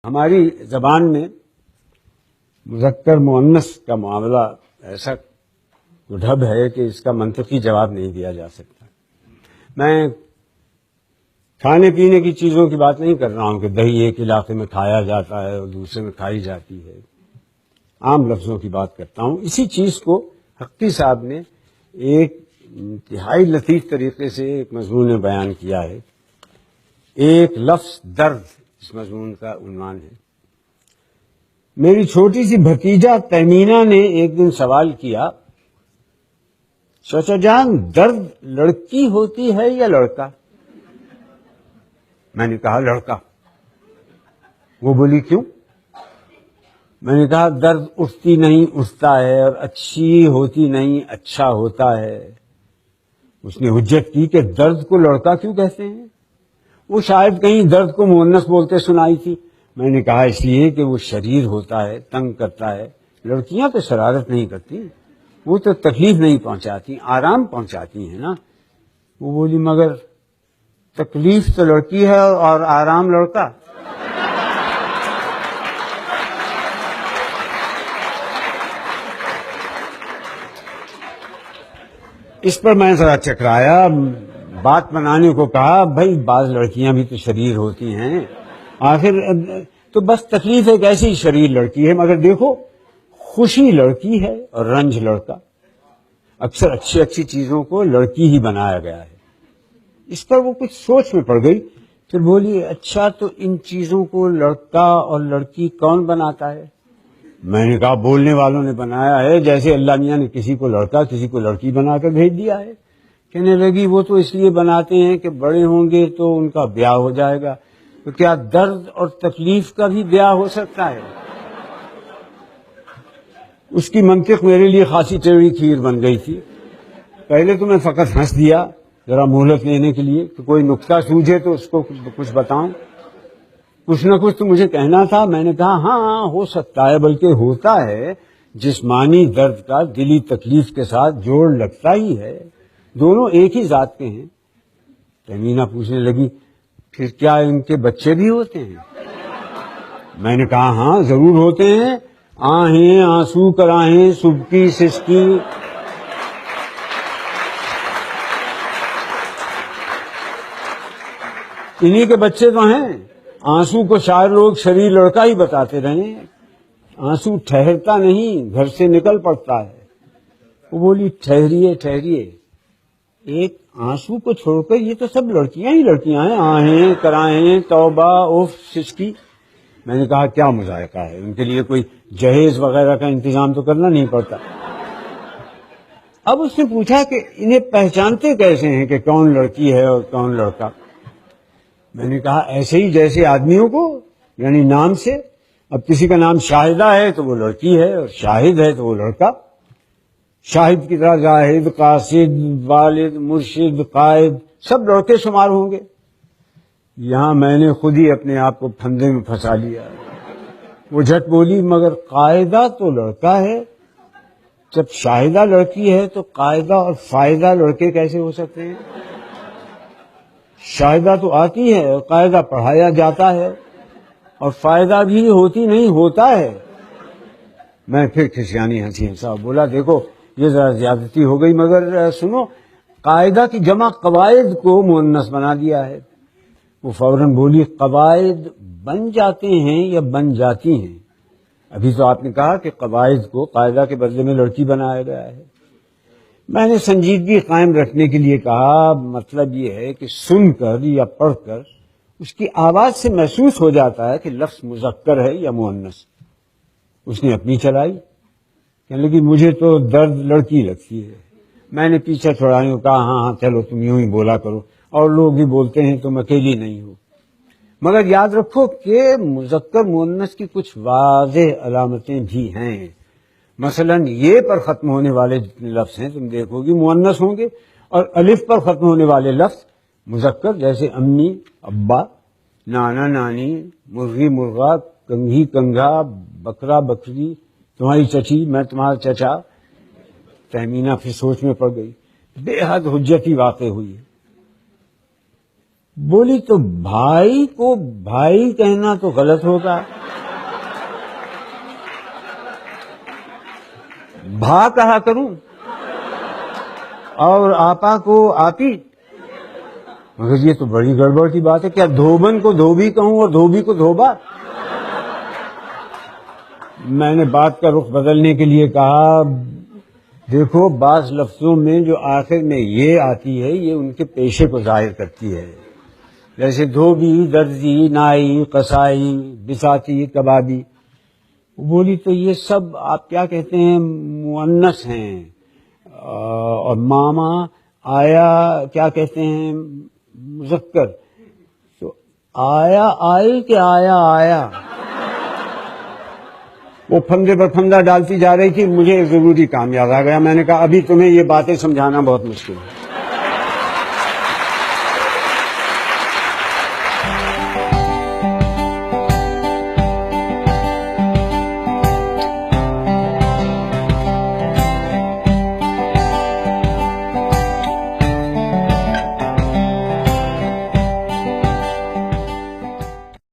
ہماری زبان میں مذکر مؤنث کا معاملہ ایسا ڈھب ہے کہ اس کا منطقی جواب نہیں دیا جا سکتا. میں کھانے پینے کی چیزوں کی بات نہیں کر رہا ہوں کہ دہی ایک علاقے میں کھایا جاتا ہے اور دوسرے میں کھائی جاتی ہے. عام لفظوں کی بات کرتا ہوں. اسی چیز کو حقی صاحب نے ایک انتہائی لطیف طریقے سے ایک مضمون میں بیان کیا ہے. ایک لفظ درد اس مضمون کا عنوان ہے. میری چھوٹی سی بھتیجا تیمینہ نے ایک دن سوال کیا، چچا جان درد لڑکی ہوتی ہے یا لڑکا؟ میں نے کہا لڑکا. وہ بولی کیوں؟ میں نے کہا درد اٹھتی نہیں اٹھتا ہے اور اچھی ہوتی نہیں اچھا ہوتا ہے. اس نے حجت کی کہ درد کو لڑکا کیوں کہتے ہیں؟ وہ شاید کہیں درد کو مؤنث بولتے سنائی تھی. میں نے کہا اس لیے کہ وہ شریر ہوتا ہے، تنگ کرتا ہے. لڑکیاں تو شرارت نہیں کرتی، وہ تو تکلیف نہیں پہنچاتی، آرام پہنچاتی ہیں نا. وہ بولی مگر تکلیف تو لڑکی ہے اور آرام لڑکا. اس پر میں ذرا چکرایا، بات بنانے کو کہا بھائی بعض لڑکیاں بھی تو شریر ہوتی ہیں، آخر تو بس تکلیف ایک ایسی شریر لڑکی ہے. مگر دیکھو خوشی لڑکی ہے اور رنج لڑکا. اکثر اچھی اچھی چیزوں کو لڑکی ہی بنایا گیا ہے. اس پر وہ کچھ سوچ میں پڑ گئی. پھر بولی اچھا تو ان چیزوں کو لڑکا اور لڑکی کون بناتا ہے؟ میں نے کہا بولنے والوں نے بنایا ہے، جیسے اللہ میاں نے کسی کو لڑکا کسی کو لڑکی بنا کر بھیج دیا ہے. کہنے لگی وہ تو اس لیے بناتے ہیں کہ بڑے ہوں گے تو ان کا بیاہ ہو جائے گا. تو کیا درد اور تکلیف کا بھی بیاہ ہو سکتا ہے؟ اس کی منطق میرے لیے خاصی ٹیڑھی کھیر بن گئی تھی. پہلے تو میں فقط ہنس دیا ذرا مہلت لینے کے لیے کہ کوئی نکتہ سوجھے تو اس کو کچھ بتاؤں. کچھ نہ کچھ تو مجھے کہنا تھا. میں نے کہا ہاں ہو سکتا ہے، بلکہ ہوتا ہے. جسمانی درد کا دلی تکلیف کے ساتھ جوڑ لگتا ہی ہے، دونوں ایک ہی ذات کے ہیں. تیمینہ پوچھنے لگی پھر کیا ان کے بچے بھی ہوتے ہیں؟ میں نے کہا ہاں ضرور ہوتے ہیں. آہیں آنسو کراہیں سبکی سسکی. انہی کے بچے تو ہیں. آنسو کو شاعر لوگ شریر لڑکا ہی بتاتے رہے. آنسو ٹھہرتا نہیں، گھر سے نکل پڑتا ہے. وہ بولی ٹھہریے ٹھہریے، ایک آنسو کو چھوڑ کر یہ تو سب لڑکیاں ہی لڑکیاں ہیں. آہیں کرائیں توبہ اوف سسکی. میں نے کہا کیا مذائقہ ہے، ان کے لیے کوئی جہیز وغیرہ کا انتظام تو کرنا نہیں پڑتا. اب اس نے پوچھا کہ انہیں پہچانتے کیسے ہیں کہ کون لڑکی ہے اور کون لڑکا؟ میں نے کہا ایسے ہی جیسے آدمیوں کو، یعنی نام سے. اب کسی کا نام شاہدہ ہے تو وہ لڑکی ہے اور شاہد ہے تو وہ لڑکا. شاہد کی طرح زاہد، قاصد، والد، مرشد، قائد سب لڑکے شمار ہوں گے. یہاں میں نے خود ہی اپنے آپ کو پھندے میں پھنسا لیا. وہ جھٹ بولی مگر قاعدہ تو لڑکا ہے. جب شاہدہ لڑکی ہے تو قاعدہ اور فائدہ لڑکے کیسے ہو سکتے ہیں؟ شاہدہ تو آتی ہے اور قاعدہ پڑھایا جاتا ہے، اور فائدہ بھی ہوتی نہیں ہوتا ہے. میں پھر کھسیانی ہنسی ہنسا. بولا دیکھو یہ ذرا زیادتی ہو گئی، مگر سنو قاعدہ کی جمع قواعد کو مؤنث بنا دیا ہے. وہ فوراً بولی قواعد بن جاتے ہیں یا بن جاتی ہیں؟ ابھی تو آپ نے کہا کہ قواعد کو قاعدہ کے بدلے میں لڑکی بنایا گیا ہے. میں نے سنجیدگی قائم رکھنے کے لیے کہا مطلب یہ ہے کہ سن کر یا پڑھ کر اس کی آواز سے محسوس ہو جاتا ہے کہ لفظ مذکر ہے یا مؤنث. اس نے اپنی چلائی، کہنے لگی مجھے تو درد لڑکی لگتی ہے. میں نے پیچھے چھوڑانے کو کہا ہاں چلو تم یوں ہی بولا کرو، اور لوگ بھی بولتے ہیں تم اکیلی نہیں ہو. مگر یاد رکھو کہ مذکر مؤنث کی کچھ واضح علامتیں بھی ہیں. مثلا یہ پر ختم ہونے والے لفظ ہیں تم دیکھو گی مؤنث ہوں گے، اور الف پر ختم ہونے والے لفظ مذکر، جیسے امی ابا، نانا نانی، مرغی مرغا، کنگھی کنگھا، بکرا بکری، تمہاری چچی میں تمہارا چچا. تیمینہ پھر سوچ میں پڑ گئی. بے حد حجتی واقع ہوئی. بولی تو بھائی کو بھائی کہنا تو غلط ہوگا، بھا کہا کروں اور آپا کو آپی؟ مگر یہ تو بڑی گڑبڑ کی بات ہے، کیا دھوبن کو دھوبی کہوں اور دھوبی کو دھوبا؟ میں نے بات کا رخ بدلنے کے لیے کہا دیکھو بعض لفظوں میں جو آخر میں یہ آتی ہے یہ ان کے پیشے کو ظاہر کرتی ہے، جیسے دھوبی، درزی، نائی، قصائی، بساتی، کبابی۔ بولی تو یہ سب آپ کیا کہتے ہیں مؤنث ہیں، اور ماما آیا کیا کہتے ہیں مذکر، تو آیا آئی کہ آیا آیا؟ وہ پھندے پر پھندا ڈالتی جا رہی تھی، مجھے ایک ضروری کام یاد آ گیا، میں نے کہا ابھی تمہیں یہ باتیں سمجھانا بہت مشکل ہے۔